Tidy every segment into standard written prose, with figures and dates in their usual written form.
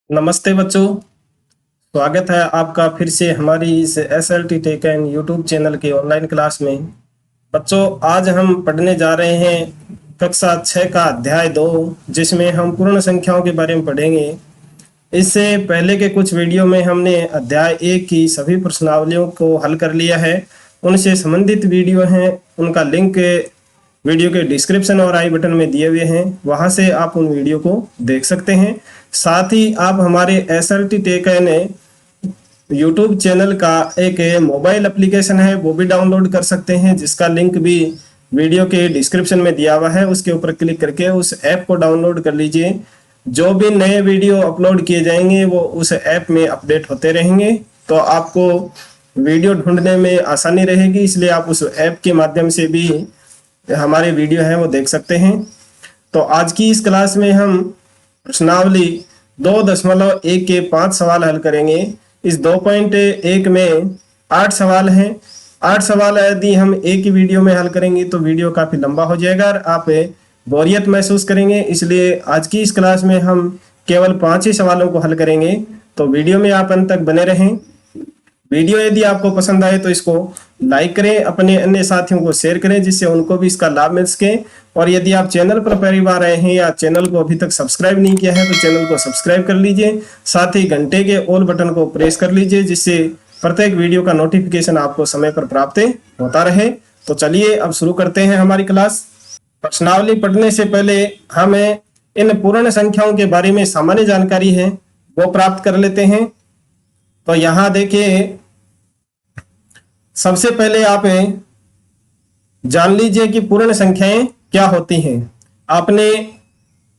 नमस्ते बच्चों। स्वागत है आपका फिर से हमारी इस SLT tech and YouTube channel के ऑनलाइन क्लास में। बच्चों, आज हम पढ़ने जा रहे हैं कक्षा 6 का अध्याय 2, जिसमें हम पूर्ण संख्याओं के बारे में पढ़ेंगे। इससे पहले के कुछ वीडियो में हमने अध्याय 1 की सभी प्रश्नावलियों को हल कर लिया है। उनसे संबंधित वीडियो हैं, उनका लिंक वीडियो के डिस्क्रिप्शन और आई बटन में दिए हुए हैं, वहां से आप उन वीडियो को देख सकते हैं। साथ ही आप हमारे SLT tech and YouTube channel का एक मोबाइल एप्लीकेशन है, वो भी डाउनलोड कर सकते हैं, जिसका लिंक भी वीडियो के डिस्क्रिप्शन में दिया हुआ है। उसके ऊपर क्लिक करके उस ऐप को डाउनलोड कर लीजिए। जो भी नए वीडियो अपलोड किए जाएंगे वो उस ऐप में अपडेट होते रहेंगे, तो आपको वीडियो ढूंढने में आसानी रहेगी। इसलिए आप उस ऐप के माध्यम से भी हमारे वीडियो हैं वो देख सकते हैं। तो आज की इस क्लास में हम प्रश्नावली 2.1 के 5 सवाल हल करेंगे। इस 2.1 में 8 सवाल हैं। 8 सवाल यदि हम एक ही वीडियो में हल करेंगे तो वीडियो काफी लंबा हो जाएगा और आप बोरियत महसूस करेंगे। इसलिए आज की इस क्लास में हम केवल 5 ही सवालों को हल करेंगे। तो वीडियो में आप अंत तक बने रहें। वीडियो यदि आपको पसंद आए तो इसको लाइक करें, अपने अन्य साथियों को शेयर करें, जिससे उनको भी इसका लाभ मिल सके। और यदि आप चैनल पर पहली बार आए हैं या चैनल को अभी तक सब्सक्राइब नहीं किया है तो चैनल को सब्सक्राइब कर लीजिए। साथ ही घंटे के ऑल बटन को प्रेस कर लीजिए, जिससे प्रत्येक वीडियो का नोटिफिकेशन आपको समय पर प्राप्त होता रहे। तो चलिए अब शुरू करते हैं हमारी क्लास। प्रश्नावली पढ़ने से पहले हमें इन पूर्ण संख्याओं के बारे में सामान्य जानकारी है वो प्राप्त कर लेते हैं। तो यहाँ देखिए, सबसे पहले आप जान लीजिए कि पूर्ण संख्याएं क्या होती हैं। आपने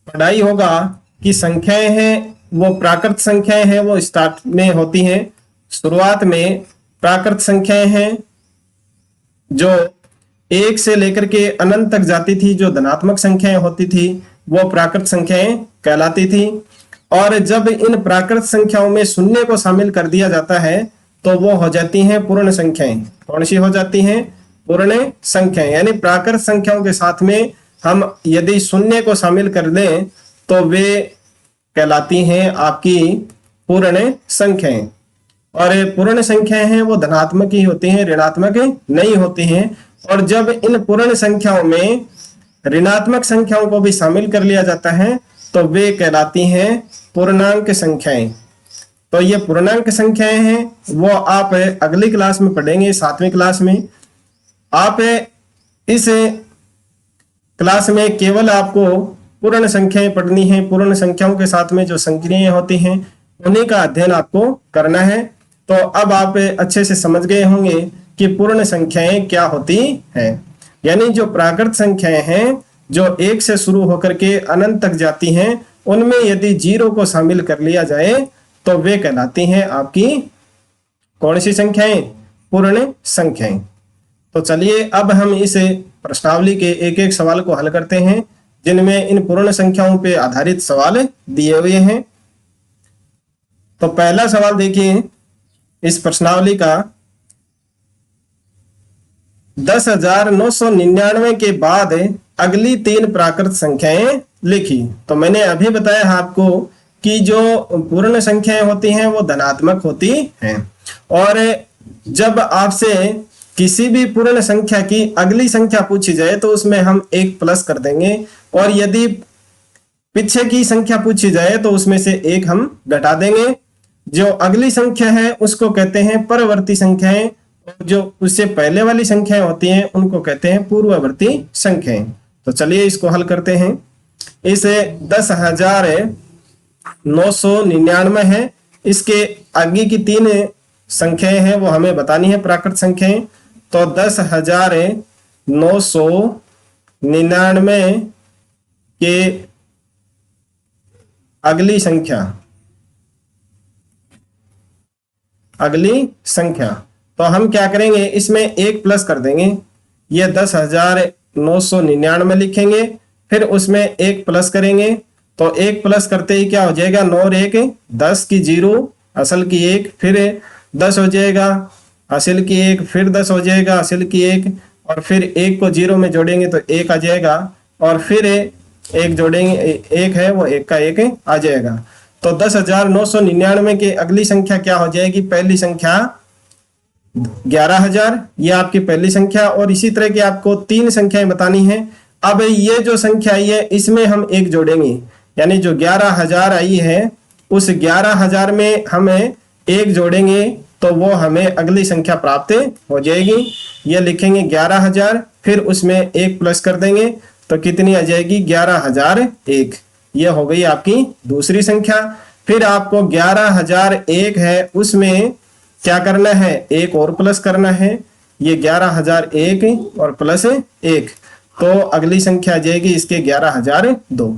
पढ़ाई होगा कि संख्याएं हैं वो प्राकृत संख्याएं हैं, वो स्टार्ट में होती हैं, शुरुआत में प्राकृत संख्याएं हैं जो 1 से लेकर के अनंत तक जाती थी। जो धनात्मक संख्याएं होती थी वो प्राकृत संख्याएं कहलाती थी। और जब इन प्राकृत संख्याओं में शून्य को शामिल कर दिया जाता है तो वो हो जाती हैं पूर्ण संख्याएं। कौन सी हो जाती हैं? पूर्ण संख्याएं। यानी प्राकृत संख्याओं के साथ में हम यदि शून्य को शामिल कर दें तो वे कहलाती हैं आपकी पूर्ण संख्याएं। और पूर्ण संख्याएं हैं वो धनात्मक ही होती हैं, ऋणात्मक नहीं होती हैं। और जब इन पूर्ण संख्याओं में ऋणात्मक संख्याओं को भी शामिल कर लिया जाता है तो वे कहलाती हैं पूर्णांक संख्याएं। तो ये पूर्णांक संख्याएं हैं वो आप अगली क्लास में पढ़ेंगे, 7वीं क्लास में। आप इस क्लास में केवल आपको पूर्ण संख्याएं पढ़नी है। पूर्ण संख्याओं के साथ में जो संक्रियाएं होती हैं उन्हीं का अध्ययन आपको करना है। तो अब आप अच्छे से समझ गए होंगे कि पूर्ण संख्याएं क्या होती हैं। यानी जो प्राकृत संख्याएं हैं जो 1 से शुरू होकर के अनंत तक जाती हैं, उनमें यदि 0 को शामिल कर लिया जाए तो वे कहलाती हैं आपकी कौन सी संख्याएं? पूर्ण संख्याएं। तो चलिए अब हम इस प्रश्नावली के एक एक सवाल को हल करते हैं, जिनमें इन पूर्ण संख्याओं पे आधारित सवाल दिए हुए हैं। तो पहला सवाल देखिए इस प्रश्नावली का, 10,999 के बाद अगली 3 प्राकृत संख्याएं लिखी। तो मैंने अभी बताया आपको कि जो पूर्ण संख्याएं होती हैं वो धनात्मक होती हैं। और जब आपसे किसी भी पूर्ण संख्या की अगली संख्या पूछी जाए तो उसमें हम 1 प्लस कर देंगे। और यदि पीछे की संख्या पूछी जाए तो उसमें से 1 हम घटा देंगे। जो अगली संख्या है उसको कहते हैं परवर्ती संख्याएं, जो उससे पहले वाली संख्याएं होती हैं उनको कहते हैं पूर्ववर्ती संख्याएं। तो चलिए इसको हल करते हैं। इसे 10,999 है, इसके आगे की 3 संख्याएं हैं वो हमें बतानी है प्राकृत संख्याएं। तो 10,999 के अगली संख्या तो हम क्या करेंगे, इसमें 1 प्लस कर देंगे। ये 10,999 लिखेंगे, फिर उसमें 1 प्लस करेंगे। तो 1 प्लस करते ही क्या हो जाएगा, 9 और 1 10 की 0, असल की 1, फिर 10 हो जाएगा, असल की 1, फिर 10 हो जाएगा, असल की 1, और फिर 1 को 0 में जोड़ेंगे तो 1 आ जाएगा, और फिर 1 जोड़ेंगे, 1 है वो 1 का 1 आ जाएगा। तो 10,999 की अगली संख्या क्या हो जाएगी? पहली संख्या 11,000, ये आपकी पहली संख्या। और इसी तरह की आपको 3 संख्याएं बतानी है। अब ये जो संख्या आई है इसमें हम एक जोड़ेंगे, यानी जो 11,000 आई है उस 11,000 में हमें एक जोड़ेंगे तो वो हमें अगली संख्या प्राप्त हो जाएगी। ये लिखेंगे 11,000, फिर उसमें एक प्लस कर देंगे तो कितनी आ जाएगी? 11,001। ये हो गई आपकी दूसरी संख्या। फिर आपको 11,001 है उसमें क्या करना है? एक और प्लस करना है। ये 11,001 और प्लस 1, तो अगली संख्या आ जाएगी इसके 11,002।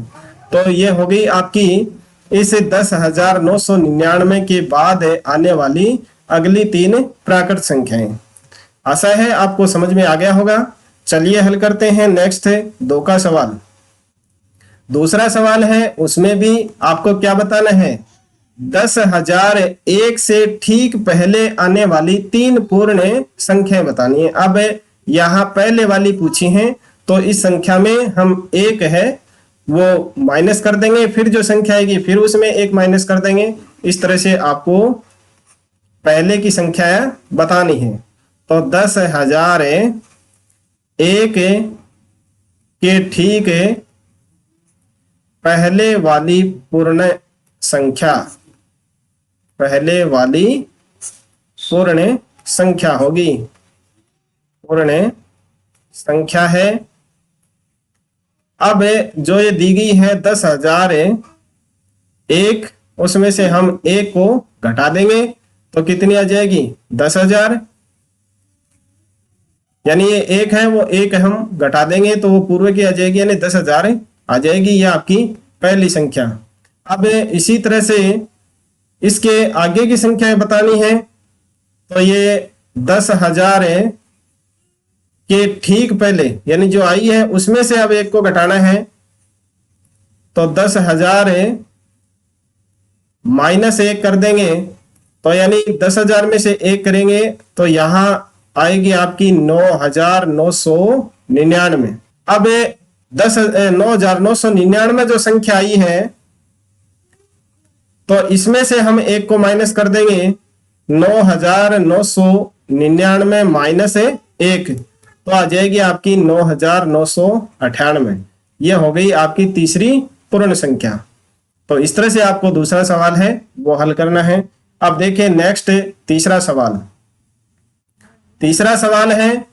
तो ये हो गई आपकी इस 10,999 के बाद आने वाली अगली 3 प्राकृत संख्याएं। आशा है आपको समझ में आ गया होगा। चलिए हल करते हैं। नेक्स्ट है 2 का सवाल। दूसरा सवाल है, उसमें भी आपको क्या बताना है? 10,001 से ठीक पहले आने वाली 3 पूर्ण संख्याएं बतानी है। अब यहाँ पहले वाली पूछी है तो इस संख्या में हम एक है वो माइनस कर देंगे, फिर जो संख्या आएगी फिर उसमें एक माइनस कर देंगे। इस तरह से आपको पहले की संख्या बतानी है। तो 10,001 के ठीक पहले वाली पूर्ण संख्या, पहले वाली पूर्ण संख्या होगी, पूर्ण संख्या है। अब जो ये दी गई है 10,001, उसमें से हम एक को घटा देंगे तो कितनी आ जाएगी? 10,000। यानी ये एक है वो एक हम घटा देंगे तो वो पूर्व की आ जाएगी, यानी 10,000 आ जाएगी। ये आपकी पहली संख्या। अब इसी तरह से इसके आगे की संख्या बतानी है। तो ये 10,000 के ठीक पहले यानी जो आई है उसमें से अब एक को घटाना है। तो 10,000 माइनस 1 कर देंगे तो यानी 10,000 में से एक करेंगे तो यहां आएगी आपकी 9,999। अब 9,999 जो संख्या आई है तो इसमें से हम एक को माइनस कर देंगे। 9,999 माइनस 1 तो आ जाएगी आपकी 9,998। ये हो गई आपकी तीसरी पूर्ण संख्या। तो इस तरह से आपको दूसरा सवाल है वो हल करना है। अब देखिए नेक्स्ट तीसरा सवाल। तीसरा सवाल है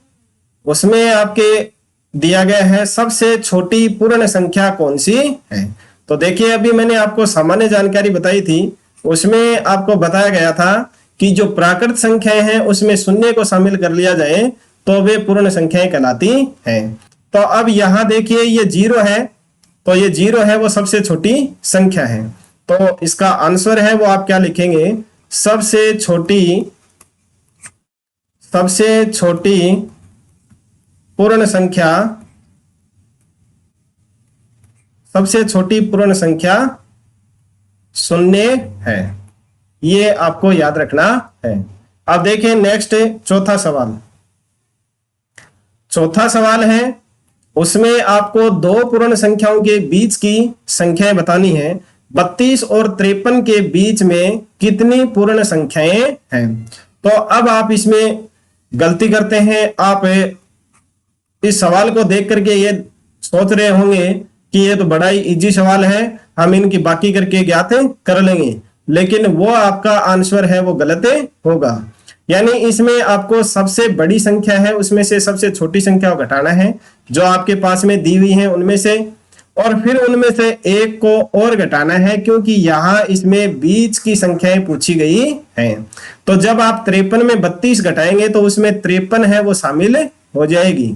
उसमें आपके दिया गया है सबसे छोटी पूर्ण संख्या कौन सी है। तो देखिए अभी मैंने आपको सामान्य जानकारी बताई थी, उसमें आपको बताया गया था कि जो प्राकृत संख्याएं हैं उसमें शून्य को शामिल कर लिया जाए तो वे पूर्ण संख्याएं कहलाती हैं। तो अब यहां देखिए ये 0 है, तो ये 0 है वो सबसे छोटी संख्या है। तो इसका आंसर है वो आप क्या लिखेंगे? सबसे छोटी पूर्ण संख्या, सबसे छोटी पूर्ण संख्या 0 है। ये आपको याद रखना है। अब देखिए नेक्स्ट चौथा सवाल। चौथा सवाल है उसमें आपको 2 पूर्ण संख्याओं के बीच की संख्याएं बतानी है। 32 और 53 के बीच में कितनी पूर्ण संख्याएं हैं। तो अब आप इसमें गलती करते हैं। आप इस सवाल को देख करके ये सोच रहे होंगे कि ये तो बड़ा ही इजी सवाल है, हम इनकी बाकी करके ज्ञात कर लेंगे, लेकिन वो आपका आंसर है वो गलत होगा। यानी इसमें आपको सबसे बड़ी संख्या है उसमें से सबसे छोटी संख्या को घटाना है जो आपके पास में दी हुई है उनमें से, और फिर उनमें से एक को और घटाना है क्योंकि यहाँ इसमें बीच की संख्याएं पूछी गई हैं। तो जब आप 53 में 32 घटाएंगे तो उसमें 53 है वो शामिल हो जाएगी,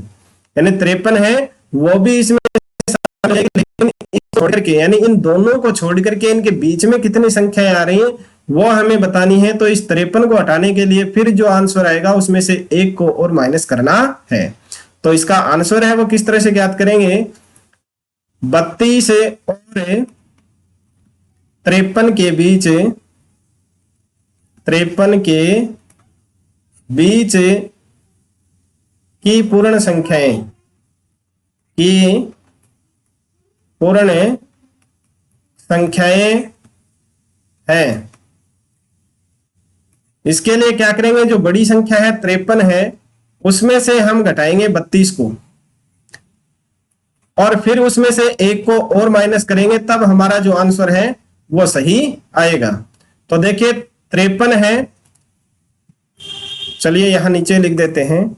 यानी 53 है वो भी इसमें शामिल है। लेकिन छोड़ करके यानी इन दोनों को छोड़ करके इनके बीच में कितनी संख्याएं आ रही हैं वो हमें बतानी है। तो इस 53 को हटाने के लिए फिर जो आंसर आएगा उसमें से एक को और माइनस करना है। तो इसका आंसर है वो किस तरह से ज्ञात करेंगे? 32 और 53 के बीच, 53 के बीच की पूर्ण संख्याएं हैं। इसके लिए क्या करेंगे, जो बड़ी संख्या है 53 है, उसमें से हम घटाएंगे 32 को और फिर उसमें से एक को और माइनस करेंगे, तब हमारा जो आंसर है वो सही आएगा। तो देखिए 53 है, चलिए यहां नीचे लिख देते हैं।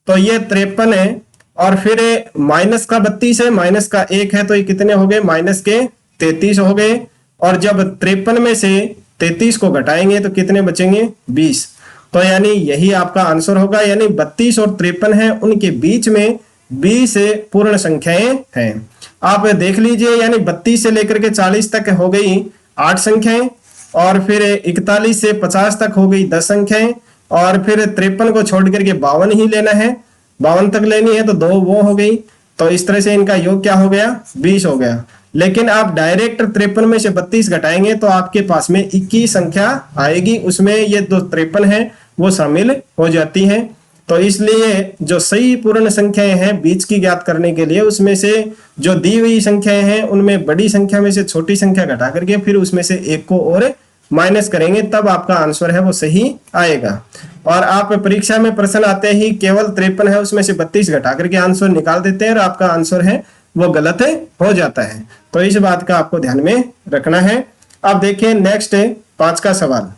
तो ये 53 है और फिर माइनस का 32 है, माइनस का 1 है, तो ये कितने हो गए, माइनस के 33 हो गए। और जब 53 में से 33 को घटाएंगे तो कितने बचेंगे, 20। तो यानी यही आपका आंसर होगा, यानी 32 और 53 है, उनके बीच में 20 पूर्ण संख्याएं हैं। आप देख लीजिए, यानी 32 से लेकर के 40 तक हो गई 8 संख्याएं, और फिर 41 से 50 तक हो गई 10 संख्याएं, और फिर 53 को छोड़ करके 52 ही लेना है, 52 तक लेनी है तो 2 वो हो गई। तो इस तरह से इनका योग क्या हो गया, 20 हो गया। लेकिन आप डायरेक्ट 53 में से 32 घटाएंगे तो आपके पास में 21 संख्या आएगी, उसमें ये जो 53 है वो शामिल हो जाती है। तो इसलिए जो सही पूर्ण संख्याएं हैं बीच की ज्ञात करने के लिए, उसमें से जो दी हुई संख्याएं हैं उनमें बड़ी संख्या में से छोटी संख्या घटा करके फिर उसमें से एक को और माइनस करेंगे, तब आपका आंसर है वो सही आएगा। और आप परीक्षा में प्रश्न आते ही केवल 53 है, उसमें से 32 घटा करके आंसर निकाल देते हैं और आपका आंसर है वो गलत हो जाता है। तो इस बात का आपको ध्यान में रखना है। अब देखिए नेक्स्ट 5 का सवाल।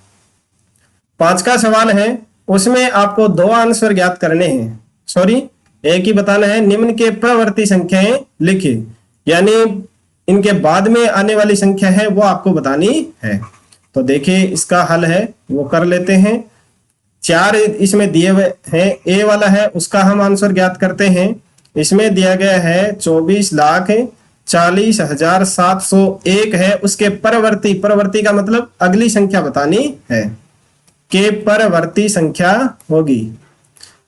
5 का सवाल है, उसमें आपको 2 आंसर ज्ञात करने हैं, सॉरी एक ही बताना है। निम्न के प्रवर्ती संख्याएं लिखिए, यानी इनके बाद में आने वाली संख्या है वो आपको बतानी है। तो देखिए इसका हल है वो कर लेते हैं। 4 इसमें दिए हुए हैं, ए वाला है उसका हम आंसर ज्ञात करते हैं। इसमें दिया गया है 24,40,701 है, उसके परवर्ती, परवर्ती का मतलब अगली संख्या बतानी है, के परवर्ती संख्या होगी।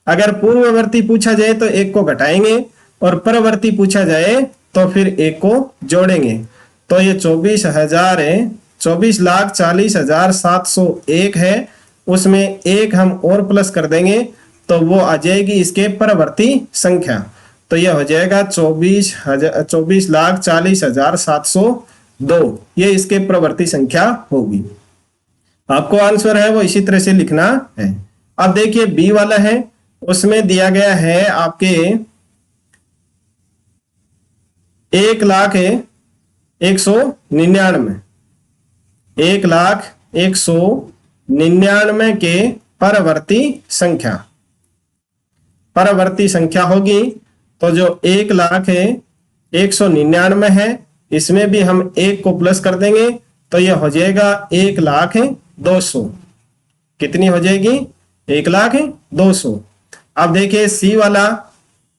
अगर पूर्ववर्ती पूछा जाए तो 1 को घटाएंगे और परवर्ती पूछा जाए तो फिर 1 को जोड़ेंगे। तो ये 24,40,701 है, उसमें 1 हम और प्लस कर देंगे तो वो आ जाएगी इसके परवर्ती संख्या। तो यह हो जाएगा 24,40,702, ये इसके प्रवर्ती संख्या होगी। आपको आंसर है वो इसी तरह से लिखना है। अब देखिए बी वाला है, उसमें दिया गया है आपके 1,199, 1,199 के परवर्ती संख्या, परवर्ती संख्या होगी। तो जो 1,199 है, इसमें भी हम 1 को प्लस कर देंगे तो यह हो जाएगा 1,200। कितनी हो जाएगी, 1,200। अब देखिए सी वाला,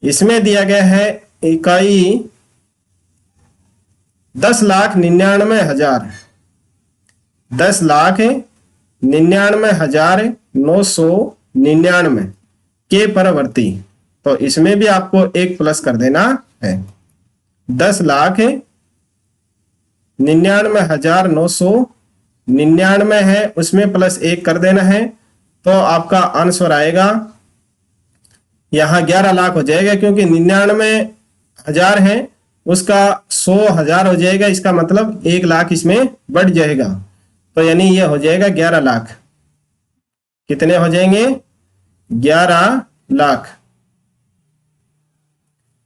इसमें दिया गया है इकाई 10,99,000, 10,99,999 के परवर्ती। तो इसमें भी आपको 1 प्लस कर देना है। 10,99,999 है, उसमें प्लस 1 कर देना है तो आपका आंसर आएगा यहाँ 11 लाख हो जाएगा, क्योंकि 99,000 है उसका 100,000 हो जाएगा, इसका मतलब 1 लाख इसमें बढ़ जाएगा। तो यानी ये हो जाएगा 11 लाख। कितने हो जाएंगे, 11 लाख।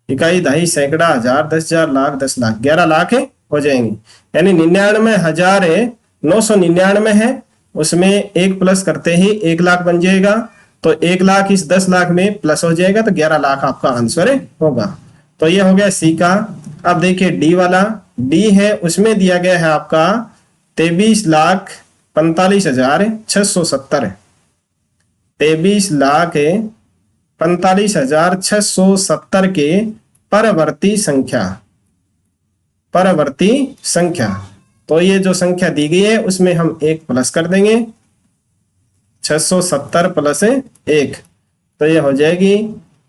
इकाई, दहाई, सैकड़ा, हजार, 10,000, लाख, 10 लाख, 11 लाख हो जाएंगे। यानी 99,999 है, उसमें 1 प्लस करते ही 1 लाख बन जाएगा। तो 1 लाख इस 10 लाख में प्लस हो जाएगा तो 11 लाख आपका आंसर होगा। तो ये हो गया सी का। अब देखिए डी वाला, डी है उसमें दिया गया है आपका 23,45,670, 23,45,670 के परवर्ती संख्या, परवर्ती संख्या। तो ये जो संख्या दी गई है उसमें हम 1 प्लस कर देंगे, 670 प्लस 1, तो ये हो जाएगी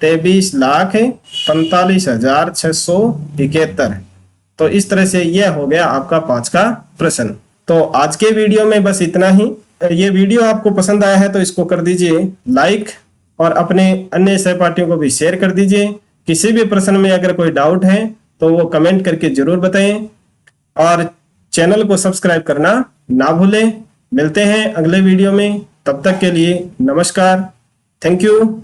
23,45,671। तो इस तरह से यह हो गया आपका 5 का प्रश्न। तो आज के वीडियो में बस इतना ही। ये वीडियो आपको पसंद आया है तो इसको कर दीजिए लाइक और अपने अन्य सहपाठियों को भी शेयर कर दीजिए। किसी भी प्रश्न में अगर कोई डाउट है तो वो कमेंट करके जरूर बताएं और चैनल को सब्सक्राइब करना ना भूलें। मिलते हैं अगले वीडियो में, तब तक के लिए नमस्कार। Thank you.